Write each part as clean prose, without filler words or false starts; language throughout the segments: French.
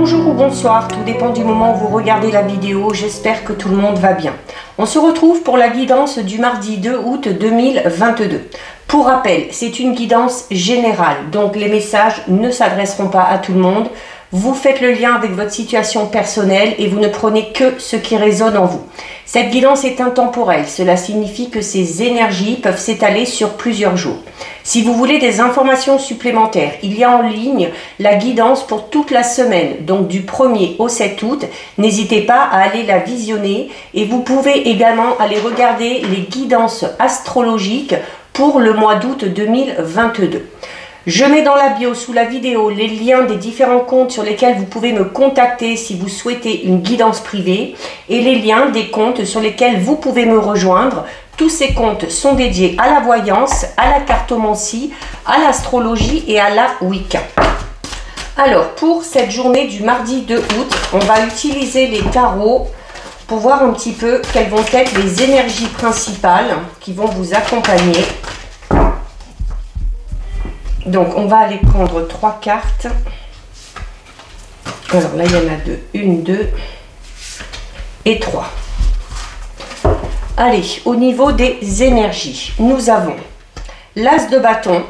Bonjour ou bonsoir, tout dépend du moment où vous regardez la vidéo, j'espère que tout le monde va bien. On se retrouve pour la guidance du mardi 2 août 2022. Pour rappel, c'est une guidance générale, donc les messages ne s'adresseront pas à tout le monde. Vous faites le lien avec votre situation personnelle et vous ne prenez que ce qui résonne en vous. Cette guidance est intemporelle, cela signifie que ces énergies peuvent s'étaler sur plusieurs jours. Si vous voulez des informations supplémentaires, il y a en ligne la guidance pour toute la semaine, donc du 1er au 7 août. N'hésitez pas à aller la visionner et vous pouvez également aller regarder les guidances astrologiques pour le mois d'août 2022. Je mets dans la bio sous la vidéo les liens des différents comptes sur lesquels vous pouvez me contacter si vous souhaitez une guidance privée et les liens des comptes sur lesquels vous pouvez me rejoindre. Tous ces comptes sont dédiés à la voyance, à la cartomancie, à l'astrologie et à la Wicca. Alors, pour cette journée du mardi 2 août, on va utiliser les tarots pour voir un petit peu quelles vont être les énergies principales qui vont vous accompagner. Donc, on va aller prendre 3 cartes. Alors là, il y en a 2. 1, 2 et 3. Allez, au niveau des énergies, nous avons l'As de bâton,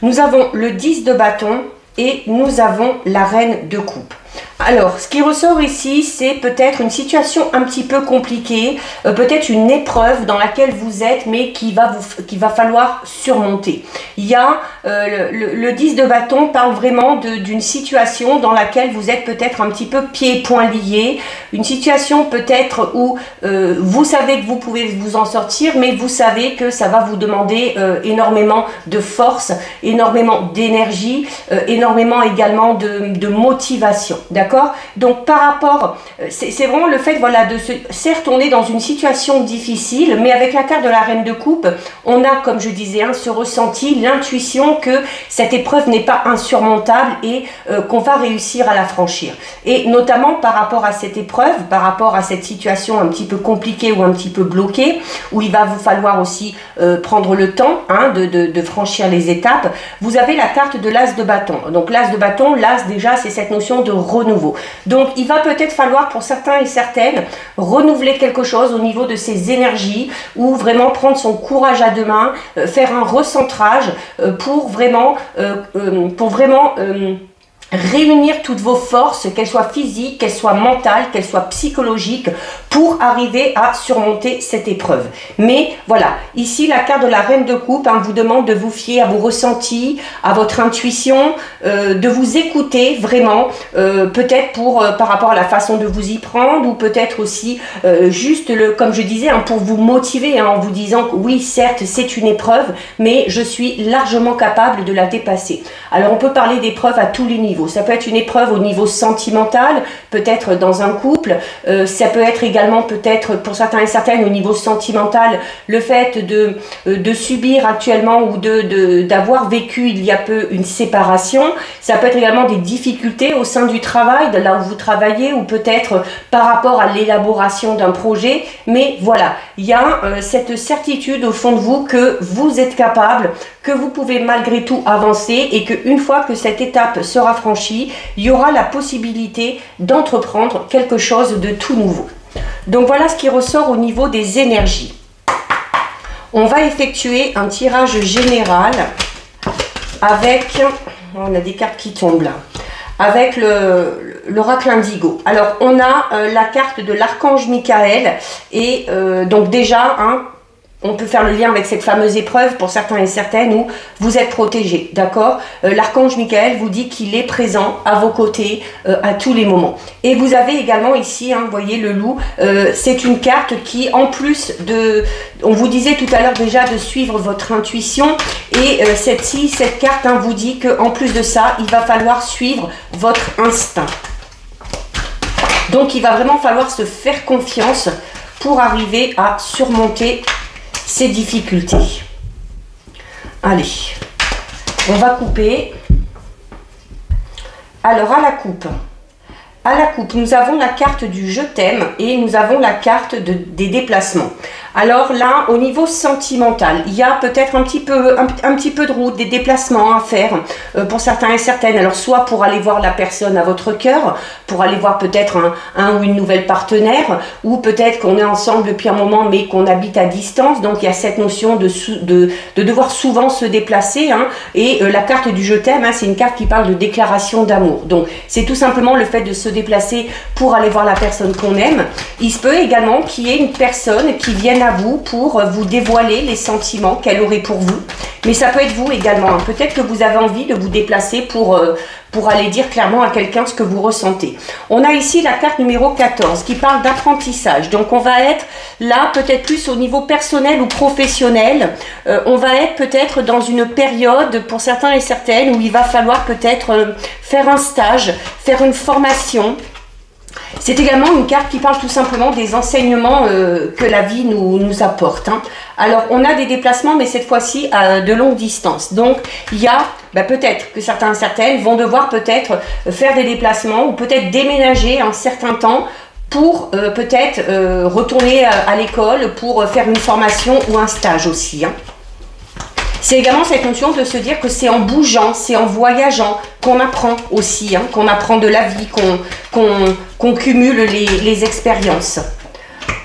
nous avons le 10 de bâton et nous avons la Reine de coupe. Alors, ce qui ressort ici, c'est peut-être une situation un petit peu compliquée, peut-être une épreuve dans laquelle vous êtes, mais qu'il va falloir surmonter. Il y a le 10 de bâton parle vraiment d'une situation dans laquelle vous êtes peut-être un petit peu pieds et poings liés, une situation peut-être où vous savez que vous pouvez vous en sortir, mais vous savez que ça va vous demander énormément de force, énormément d'énergie, énormément également de motivation. D'accord? Donc par rapport, c'est vraiment le fait, voilà, certes on est dans une situation difficile, mais avec la carte de la Reine de coupe, on a, comme je disais, ce ressenti, l'intuition que cette épreuve n'est pas insurmontable et qu'on va réussir à la franchir. Et notamment par rapport à cette épreuve, par rapport à cette situation un petit peu compliquée ou un petit peu bloquée, où il va vous falloir aussi prendre le temps de franchir les étapes, vous avez la carte de l'As de bâton. Donc l'As de bâton, l'As déjà c'est cette notion de renouveau. Donc il va peut-être falloir pour certains et certaines renouveler quelque chose au niveau de ses énergies ou vraiment prendre son courage à deux mains, faire un recentrage pour vraiment réunir toutes vos forces, qu'elles soient physiques, qu'elles soient mentales, qu'elles soient psychologiques, pour arriver à surmonter cette épreuve. Mais voilà, ici la carte de la Reine de coupe vous demande de vous fier à vos ressentis, à votre intuition, de vous écouter vraiment, peut-être par rapport à la façon de vous y prendre, ou peut-être aussi juste, comme je disais, pour vous motiver, en vous disant que oui, certes, c'est une épreuve, mais je suis largement capable de la dépasser. Alors on peut parler d'épreuves à tous les niveaux. Ça peut être une épreuve au niveau sentimental, peut-être dans un couple, ça peut être également peut-être pour certains et certaines au niveau sentimental, le fait de subir actuellement ou d'avoir vécu il y a peu une séparation. Ça peut être également des difficultés au sein du travail, de là où vous travaillez, ou peut-être par rapport à l'élaboration d'un projet. Mais voilà, il y a cette certitude au fond de vous que vous êtes capable, que vous pouvez malgré tout avancer et qu'une fois que cette étape sera franchie, il y aura la possibilité d'entreprendre quelque chose de tout nouveau. Donc voilà ce qui ressort au niveau des énergies. On va effectuer un tirage général avec, on a des cartes qui tombent là, avec l'oracle indigo. Alors on a la carte de l'archange Michael et donc déjà on peut faire le lien avec cette fameuse épreuve pour certains et certaines où vous êtes protégés, d'accord? L'archange Michael vous dit qu'il est présent à vos côtés à tous les moments. Et vous avez également ici, vous voyez le loup, c'est une carte qui, en plus on vous disait tout à l'heure déjà de suivre votre intuition, et cette carte vous dit qu'en plus de ça, il va falloir suivre votre instinct. Donc il va vraiment falloir se faire confiance pour arriver à surmonter ces difficultés. Allez, on va couper. Alors à la coupe, nous avons la carte du je t'aime et nous avons la carte des déplacements. Alors là, au niveau sentimental, il y a peut-être un petit peu de route, des déplacements à faire pour certains et certaines. Alors soit pour aller voir la personne à votre cœur, pour aller voir peut-être un ou une nouvelle partenaire, ou peut-être qu'on est ensemble depuis un moment mais qu'on habite à distance. Donc il y a cette notion de devoir souvent se déplacer. Hein, et la carte du je t'aime, hein, c'est une carte qui parle de déclaration d'amour. Donc c'est tout simplement le fait de se déplacer pour aller voir la personne qu'on aime. Il se peut également qu'il y ait une personne qui vienne à vous pour vous dévoiler les sentiments qu'elle aurait pour vous. Mais ça peut être vous également. Hein. Peut-être que vous avez envie de vous déplacer pour aller dire clairement à quelqu'un ce que vous ressentez. On a ici la carte numéro 14 qui parle d'apprentissage. Donc on va être là peut-être plus au niveau personnel ou professionnel. On va être peut-être dans une période pour certains et certaines où il va falloir peut-être faire un stage, faire une formation. C'est également une carte qui parle tout simplement des enseignements que la vie nous apporte. Hein. Alors, on a des déplacements, mais cette fois-ci à de longue distance. Donc, il y a peut-être que certains et certaines vont devoir peut-être faire des déplacements ou peut-être déménager un certain temps pour peut-être retourner à l'école pour faire une formation ou un stage aussi. Hein. C'est également cette notion de se dire que c'est en bougeant, c'est en voyageant qu'on apprend aussi, hein, qu'on apprend de la vie, qu'on cumule les expériences.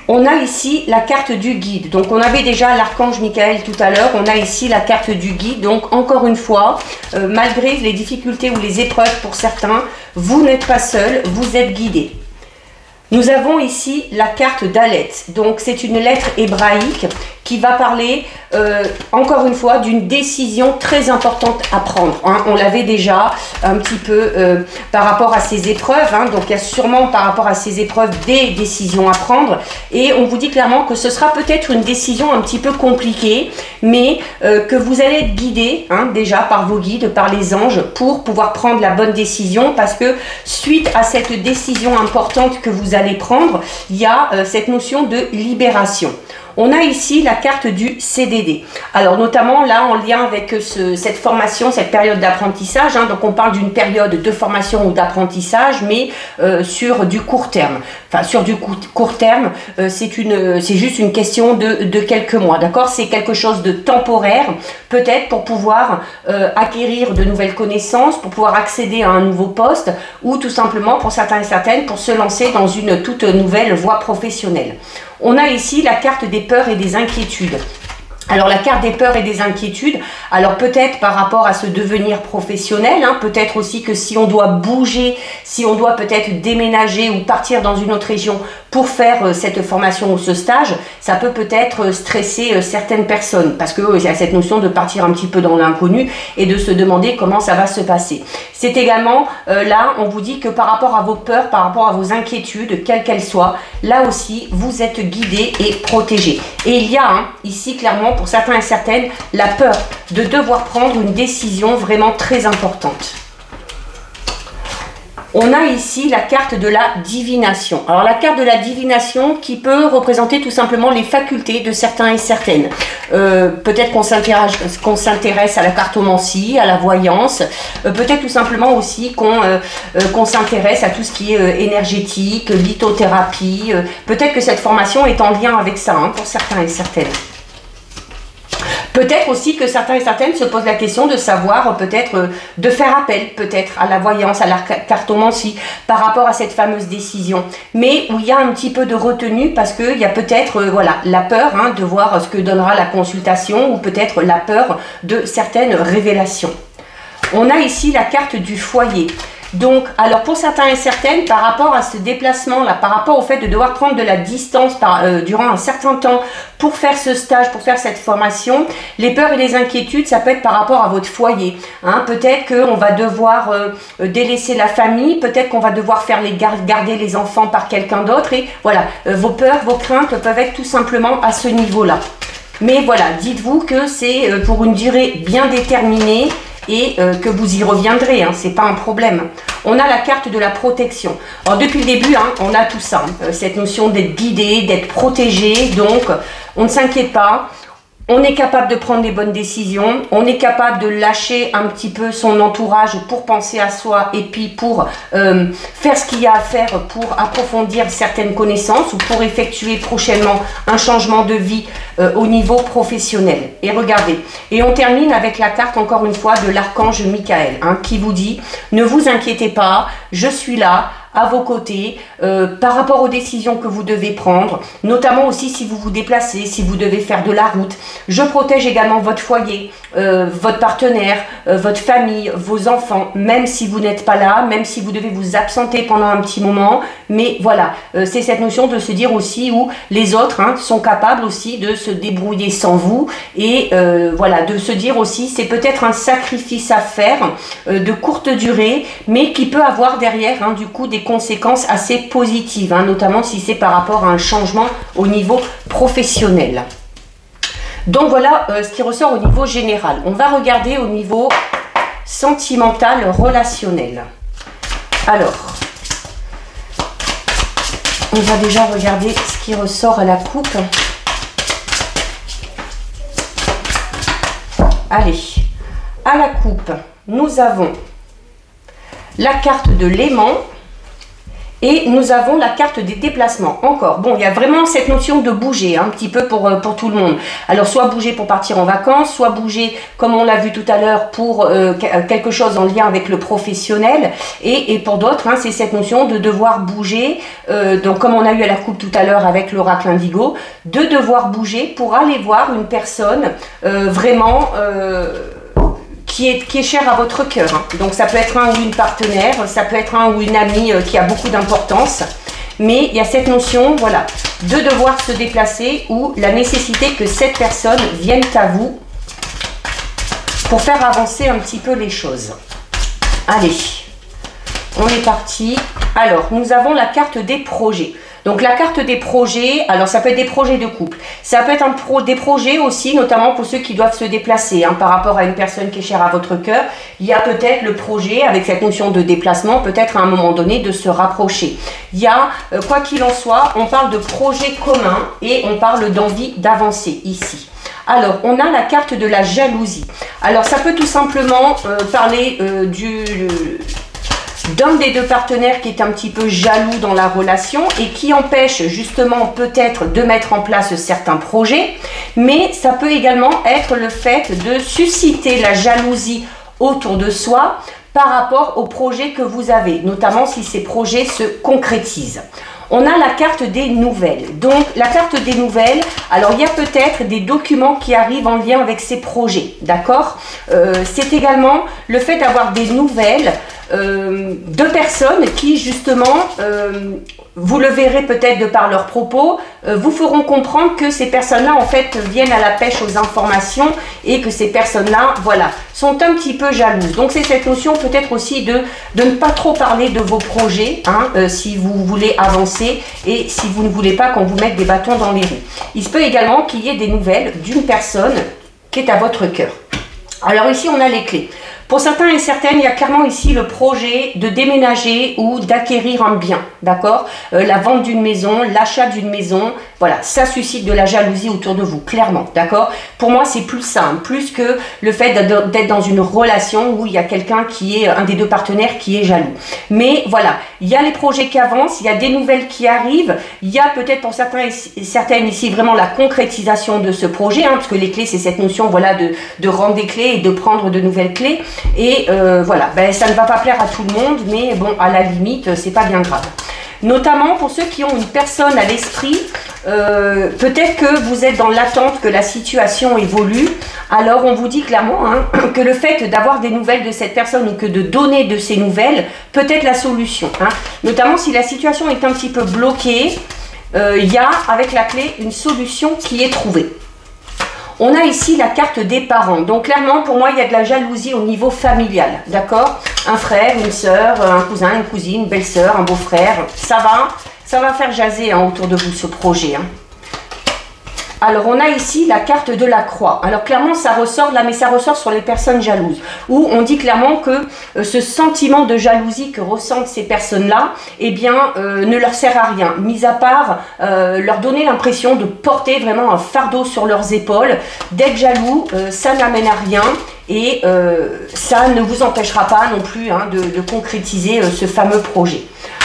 On a ici la carte du guide. Donc on avait déjà l'archange Michael tout à l'heure, on a ici la carte du guide. Donc encore une fois, malgré les difficultés ou les épreuves pour certains, vous n'êtes pas seul, vous êtes guidé. Nous avons ici la carte d'Alet. Donc c'est une lettre hébraïque qui va parler encore une fois d'une décision très importante à prendre. Hein. On l'avait déjà un petit peu par rapport à ces épreuves. Hein. Donc il y a sûrement par rapport à ces épreuves des décisions à prendre. Et on vous dit clairement que ce sera peut-être une décision un petit peu compliquée, mais que vous allez être guidé hein, déjà par vos guides, par les anges, pour pouvoir prendre la bonne décision. Parce que suite à cette décision importante que vous allez prendre, il y a cette notion de libération. On a ici la carte du CDD. Alors notamment là en lien avec cette formation, cette période d'apprentissage. Hein, donc on parle d'une période de formation ou d'apprentissage, mais sur du court terme. Enfin sur du court terme, c'est juste une question de quelques mois. D'accord? C'est quelque chose de temporaire, peut-être pour pouvoir acquérir de nouvelles connaissances, pour pouvoir accéder à un nouveau poste, ou tout simplement pour certains et certaines pour se lancer dans une toute nouvelle voie professionnelle. On a ici la carte des peurs et des inquiétudes. Alors la carte des peurs et des inquiétudes, alors peut-être par rapport à ce devenir professionnel, hein, peut-être aussi que si on doit bouger, si on doit peut-être déménager ou partir dans une autre région pour faire cette formation ou ce stage, ça peut peut-être stresser certaines personnes parce qu'il y a cette notion de partir un petit peu dans l'inconnu et de se demander comment ça va se passer. C'est également, là on vous dit que par rapport à vos peurs, par rapport à vos inquiétudes, quelles qu'elles soient, là aussi vous êtes guidé et protégé. Et il y a hein, ici clairement pour certains et certaines, la peur de devoir prendre une décision vraiment très importante. On a ici la carte de la divination. Alors la carte de la divination qui peut représenter tout simplement les facultés de certains et certaines. Peut-être qu'on s'intéresse à la cartomancie, à la voyance. Peut-être tout simplement aussi qu'on s'intéresse à tout ce qui est énergétique, lithothérapie. Peut-être que cette formation est en lien avec ça hein, pour certains et certaines. Peut-être aussi que certains et certaines se posent la question de savoir peut-être de faire appel peut-être à la voyance, à la cartomancie par rapport à cette fameuse décision. Mais où il y a un petit peu de retenue parce qu'il y a peut-être voilà, la peur hein, de voir ce que donnera la consultation ou peut-être la peur de certaines révélations. On a ici la carte du foyer. Donc, alors pour certains et certaines, par rapport à ce déplacement-là, par rapport au fait de devoir prendre de la distance durant un certain temps pour faire ce stage, pour faire cette formation, les peurs et les inquiétudes, ça peut être par rapport à votre foyer. Hein. Peut-être qu'on va devoir délaisser la famille, peut-être qu'on va devoir faire garder les enfants par quelqu'un d'autre. Et voilà, vos peurs, vos craintes peuvent être tout simplement à ce niveau-là. Mais voilà, dites-vous que c'est pour une durée bien déterminée et que vous y reviendrez, hein, c'est pas un problème. On a la carte de la protection. Alors depuis le début, hein, on a tout ça, cette notion d'être guidé, d'être protégé, donc on ne s'inquiète pas. On est capable de prendre les bonnes décisions, on est capable de lâcher un petit peu son entourage pour penser à soi et puis pour faire ce qu'il y a à faire pour approfondir certaines connaissances ou pour effectuer prochainement un changement de vie au niveau professionnel. Et regardez, et on termine avec la carte encore une fois de l'archange Michael qui vous dit « Ne vous inquiétez pas, je suis là ». À vos côtés, par rapport aux décisions que vous devez prendre, notamment aussi si vous vous déplacez, si vous devez faire de la route. Je protège également votre foyer, votre partenaire, votre famille, vos enfants, même si vous n'êtes pas là, même si vous devez vous absenter pendant un petit moment. Mais voilà, c'est cette notion de se dire aussi où les autres sont capables aussi de se débrouiller sans vous. Et voilà, de se dire aussi, c'est peut-être un sacrifice à faire de courte durée, mais qui peut avoir derrière du coup des conséquences assez positives, notamment si c'est par rapport à un changement au niveau professionnel. Donc voilà ce qui ressort au niveau général. On va regarder au niveau sentimental, relationnel. Alors, on va déjà regarder ce qui ressort à la coupe. Allez, à la coupe, nous avons la carte de l'aimant. Et nous avons la carte des déplacements. Encore, bon, il y a vraiment cette notion de bouger, un petit peu pour tout le monde. Alors, soit bouger pour partir en vacances, soit bouger, comme on l'a vu tout à l'heure, pour quelque chose en lien avec le professionnel. Et pour d'autres, c'est cette notion de devoir bouger. Donc, comme on a eu à la coupe tout à l'heure avec l'oracle indigo, de devoir bouger pour aller voir une personne vraiment... qui est cher à votre cœur. Donc ça peut être un ou une partenaire, ça peut être un ou une amie qui a beaucoup d'importance. Mais il y a cette notion, voilà, de devoir se déplacer ou la nécessité que cette personne vienne à vous pour faire avancer un petit peu les choses. Allez, on est parti. Alors, nous avons la carte des projets. Donc la carte des projets, alors ça peut être des projets de couple, ça peut être des projets aussi, notamment pour ceux qui doivent se déplacer, par rapport à une personne qui est chère à votre cœur. Il y a peut-être le projet, avec cette notion de déplacement, peut-être à un moment donné de se rapprocher. Il y a, quoi qu'il en soit, on parle de projet commun et on parle d'envie d'avancer ici. Alors, on a la carte de la jalousie. Alors, ça peut tout simplement parler d'un des deux partenaires qui est un petit peu jaloux dans la relation et qui empêche justement peut-être de mettre en place certains projets, mais ça peut également être le fait de susciter la jalousie autour de soi par rapport aux projets que vous avez, notamment si ces projets se concrétisent. On a la carte des nouvelles. Donc, la carte des nouvelles, alors il y a peut-être des documents qui arrivent en lien avec ces projets, d'accord? C'est également le fait d'avoir des nouvelles de personnes qui, justement, vous le verrez peut-être de par leurs propos, vous feront comprendre que ces personnes-là, en fait, viennent à la pêche aux informations et que ces personnes-là, voilà, sont un petit peu jalouses. Donc, c'est cette notion peut-être aussi de ne pas trop parler de vos projets, si vous voulez avancer et si vous ne voulez pas qu'on vous mette des bâtons dans les roues. Il se peut également qu'il y ait des nouvelles d'une personne qui est à votre cœur. Alors ici, on a les clés. Pour certains et certaines, il y a clairement ici le projet de déménager ou d'acquérir un bien, d'accord? La vente d'une maison, l'achat d'une maison, voilà, ça suscite de la jalousie autour de vous, clairement, d'accord? Pour moi, c'est plus simple, plus que le fait d'être dans une relation où il y a quelqu'un qui est, un des deux partenaires qui est jaloux. Mais voilà, il y a les projets qui avancent, il y a des nouvelles qui arrivent, il y a peut-être pour certains et certaines ici vraiment la concrétisation de ce projet, parce que les clés, c'est cette notion, voilà, de rendre des clés et de prendre de nouvelles clés. Et voilà, ça ne va pas plaire à tout le monde, mais bon, à la limite, c'est pas bien grave. Notamment pour ceux qui ont une personne à l'esprit, peut-être que vous êtes dans l'attente que la situation évolue. Alors on vous dit clairement que le fait d'avoir des nouvelles de cette personne ou que de donner de ces nouvelles peut être la solution. Notamment si la situation est un petit peu bloquée, il y a avec la clé une solution qui est trouvée. On a ici la carte des parents. Donc clairement, pour moi, il y a de la jalousie au niveau familial, d'accord? Un frère, une sœur, un cousin, une cousine, une belle-sœur, un beau-frère. Ça va faire jaser autour de vous ce projet. Alors on a ici la carte de la croix. Alors clairement ça ressort là, mais ça ressort sur les personnes jalouses, où on dit clairement que ce sentiment de jalousie que ressentent ces personnes-là, eh bien ne leur sert à rien, mis à part leur donner l'impression de porter vraiment un fardeau sur leurs épaules. D'être jaloux, ça n'amène à rien. Et ça ne vous empêchera pas non plus hein, de concrétiser ce fameux projet.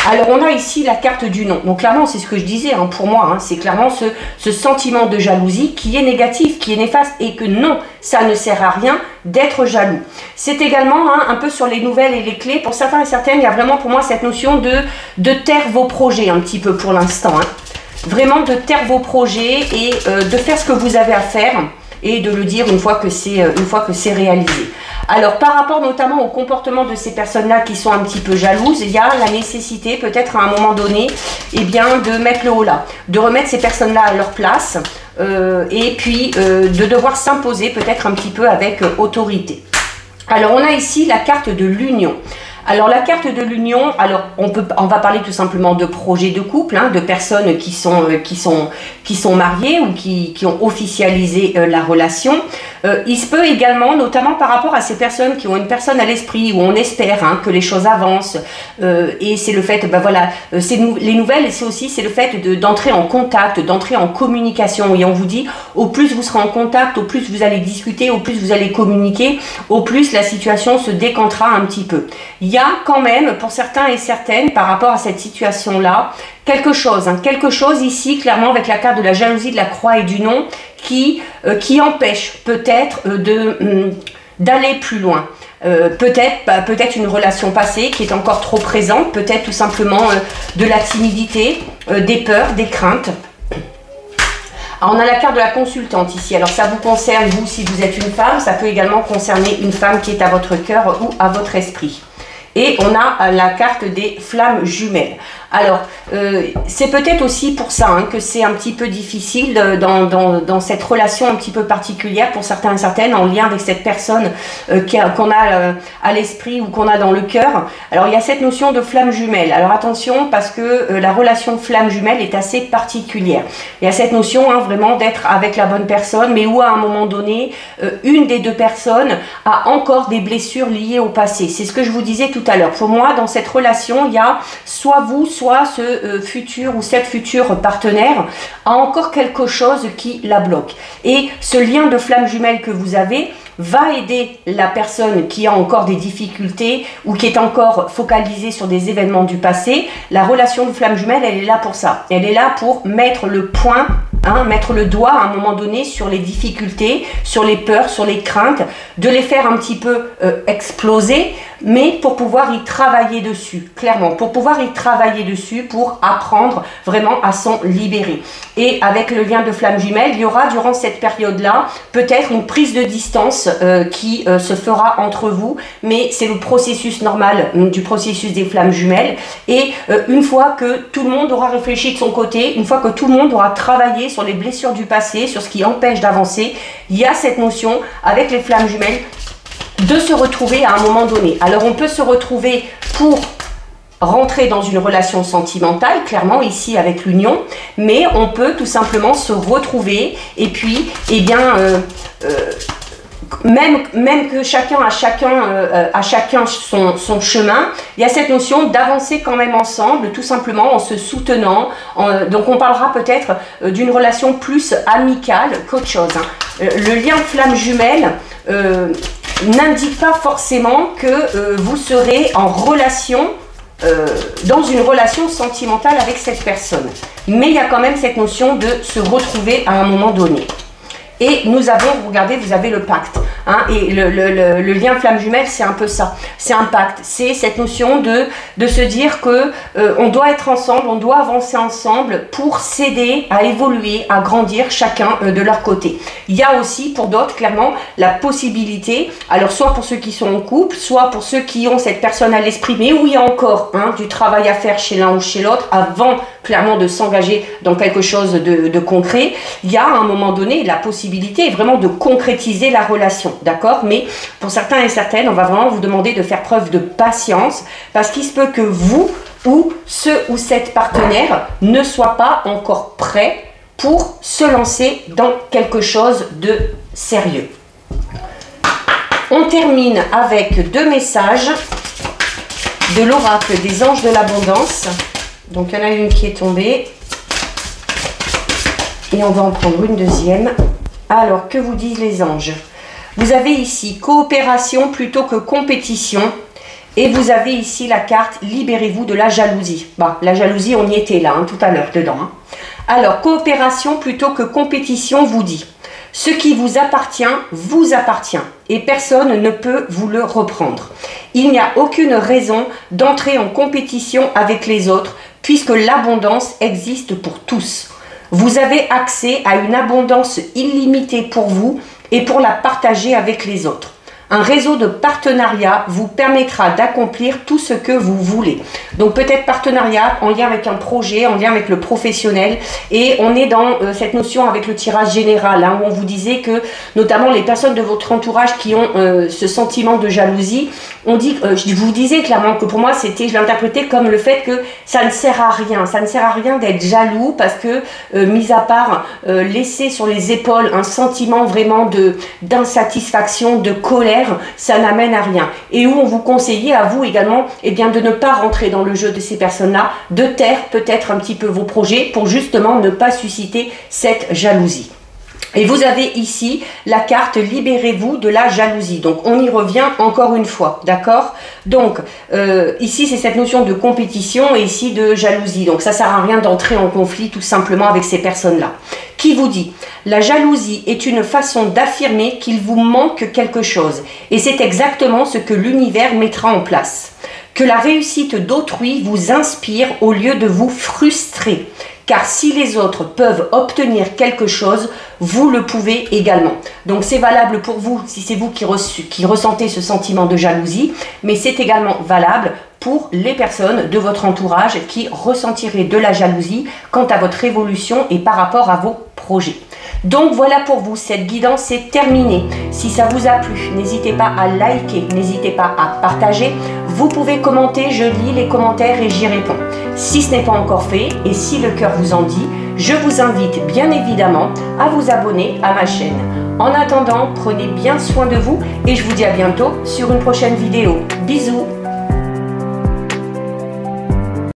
Alors on a ici la carte du non. Donc clairement c'est ce que je disais hein, pour moi, hein, c'est clairement ce sentiment de jalousie qui est négatif, qui est néfaste et que non, ça ne sert à rien d'être jaloux. C'est également hein, un peu sur les nouvelles et les clés. Pour certains et certaines, il y a vraiment pour moi cette notion de taire vos projets un petit peu pour l'instant. Hein. Vraiment de taire vos projets et de faire ce que vous avez à faire. Et de le dire une fois que c'est réalisé. Alors par rapport notamment au comportement de ces personnes-là qui sont un petit peu jalouses, il y a la nécessité peut-être à un moment donné eh bien, de mettre le haut là, de remettre ces personnes-là à leur place et puis de devoir s'imposer peut-être un petit peu avec autorité. Alors on a ici la carte de l'union. Alors la carte de l'union, alors on va parler tout simplement de projets de couple, hein, de personnes qui sont mariées ou qui ont officialisé la relation. Il se peut également, notamment par rapport à ces personnes qui ont une personne à l'esprit, où on espère hein, que les choses avancent, et c'est le fait, ben voilà, les nouvelles, et c'est le fait d'entrer en contact, d'entrer en communication, et on vous dit, au plus vous serez en contact, au plus vous allez discuter, au plus vous allez communiquer, au plus la situation se décantera un petit peu. Il y a quand même, pour certains et certaines, par rapport à cette situation-là, quelque chose ici, clairement, avec la carte de la jalousie, de la croix et du non, qui empêche peut-être d'aller plus loin. Peut-être une relation passée qui est encore trop présente, peut-être tout simplement de la timidité, des peurs, des craintes. Alors, on a la carte de la consultante ici. Alors ça vous concerne, vous, si vous êtes une femme, ça peut également concerner une femme qui est à votre cœur ou à votre esprit. Et on a la carte des flammes jumelles. Alors, c'est peut-être aussi pour ça hein, que c'est un petit peu difficile dans cette relation un petit peu particulière pour certains et certaines en lien avec cette personne qu'on a à l'esprit ou qu'on a dans le cœur. Alors, il y a cette notion de flamme jumelle. Alors, attention parce que la relation flamme jumelle est assez particulière. Il y a cette notion hein, vraiment d'être avec la bonne personne, mais où à un moment donné, une des deux personnes a encore des blessures liées au passé. C'est ce que je vous disais tout à l'heure. Pour moi, dans cette relation, il y a soit vous, soit ce futur ou cette future partenaire a encore quelque chose qui la bloque. Et ce lien de flamme jumelle que vous avez va aider la personne qui a encore des difficultés ou qui est encore focalisée sur des événements du passé. La relation de flamme jumelle, elle est là pour ça. Elle est là pour mettre le point, hein, mettre le doigt à un moment donné sur les difficultés, sur les peurs, sur les craintes, de les faire un petit peu exploser, mais pour pouvoir y travailler dessus, clairement, pour pouvoir y travailler dessus, pour apprendre vraiment à s'en libérer. Et avec le lien de flamme jumelle, il y aura durant cette période-là peut-être une prise de distance qui se fera entre vous, mais c'est le processus normal du processus des flammes jumelles. Et une fois que tout le monde aura réfléchi de son côté, une fois que tout le monde aura travaillé sur les blessures du passé, sur ce qui empêche d'avancer, il y a cette notion avec les flammes jumelles de se retrouver à un moment donné. Alors on peut se retrouver pour rentrer dans une relation sentimentale, clairement ici avec l'union, mais on peut tout simplement se retrouver et puis, eh bien, même que chacun a chacun son chemin, il y a cette notion d'avancer quand même ensemble, tout simplement en se soutenant. Donc on parlera peut-être d'une relation plus amicale qu'autre chose. Hein. Le lien flamme jumelle n'indique pas forcément que vous serez en relation, dans une relation sentimentale avec cette personne. Mais il y a quand même cette notion de se retrouver à un moment donné. Et nous avons, regardez, vous avez le pacte. Hein, et le lien flamme jumelle, c'est un peu ça. C'est un pacte. C'est cette notion de se dire que on doit être ensemble, on doit avancer ensemble pour s'aider à évoluer, à grandir chacun de leur côté. Il y a aussi pour d'autres, clairement, la possibilité, alors soit pour ceux qui sont en couple, soit pour ceux qui ont cette personne à l'esprit, mais où il y a encore hein, du travail à faire chez l'un ou chez l'autre, avant clairement de s'engager dans quelque chose de concret. Il y a à un moment donné la possibilité vraiment de concrétiser la relation, d'accord? Mais pour certains et certaines, on va vraiment vous demander de faire preuve de patience parce qu'il se peut que vous ou ce ou cette partenaire ne soit pas encore prêt pour se lancer dans quelque chose de sérieux. On termine avec 2 messages de l'oracle des anges de l'abondance. Donc il y en a une qui est tombée. Et on va en prendre une deuxième. Alors, que vous disent les anges? Vous avez ici coopération plutôt que compétition. Et vous avez ici la carte libérez-vous de la jalousie. Bah, la jalousie, on y était là, hein, tout à l'heure, dedans. Hein. Alors, coopération plutôt que compétition vous dit ce qui vous appartient et personne ne peut vous le reprendre. Il n'y a aucune raison d'entrer en compétition avec les autres puisque l'abondance existe pour tous. Vous avez accès à une abondance illimitée pour vous et pour la partager avec les autres. Un réseau de partenariat vous permettra d'accomplir tout ce que vous voulez. Donc peut-être partenariat en lien avec un projet, en lien avec le professionnel. Et on est dans cette notion avec le tirage général, hein, où on vous disait que notamment les personnes de votre entourage qui ont ce sentiment de jalousie, on dit, je vous disais clairement que pour moi, c'était, je l'interprétais comme le fait que ça ne sert à rien. Ça ne sert à rien d'être jaloux parce que, mis à part laisser sur les épaules un sentiment vraiment d'insatisfaction, de colère, ça n'amène à rien. Et où on vous conseillait à vous également de ne pas rentrer dans le jeu de ces personnes-là, de taire peut-être un petit peu vos projets pour justement ne pas susciter cette jalousie. Et vous avez ici la carte libérez-vous de la jalousie. Donc on y revient encore une fois, d'accord? Donc ici c'est cette notion de compétition et ici de jalousie. Donc ça sert à rien d'entrer en conflit tout simplement avec ces personnes-là. Qui vous dit la jalousie est une façon d'affirmer qu'il vous manque quelque chose. Et c'est exactement ce que l'univers mettra en place. Que la réussite d'autrui vous inspire au lieu de vous frustrer. Car si les autres peuvent obtenir quelque chose, vous le pouvez également. Donc c'est valable pour vous, si c'est vous qui ressentez ce sentiment de jalousie, mais c'est également valable pour les personnes de votre entourage qui ressentiraient de la jalousie quant à votre évolution et par rapport à vos projets. Donc voilà pour vous, cette guidance est terminée. Si ça vous a plu, n'hésitez pas à liker, n'hésitez pas à partager. Vous pouvez commenter, je lis les commentaires et j'y réponds. Si ce n'est pas encore fait et si le cœur vous en dit, je vous invite bien évidemment à vous abonner à ma chaîne. En attendant, prenez bien soin de vous et je vous dis à bientôt sur une prochaine vidéo. Bisous!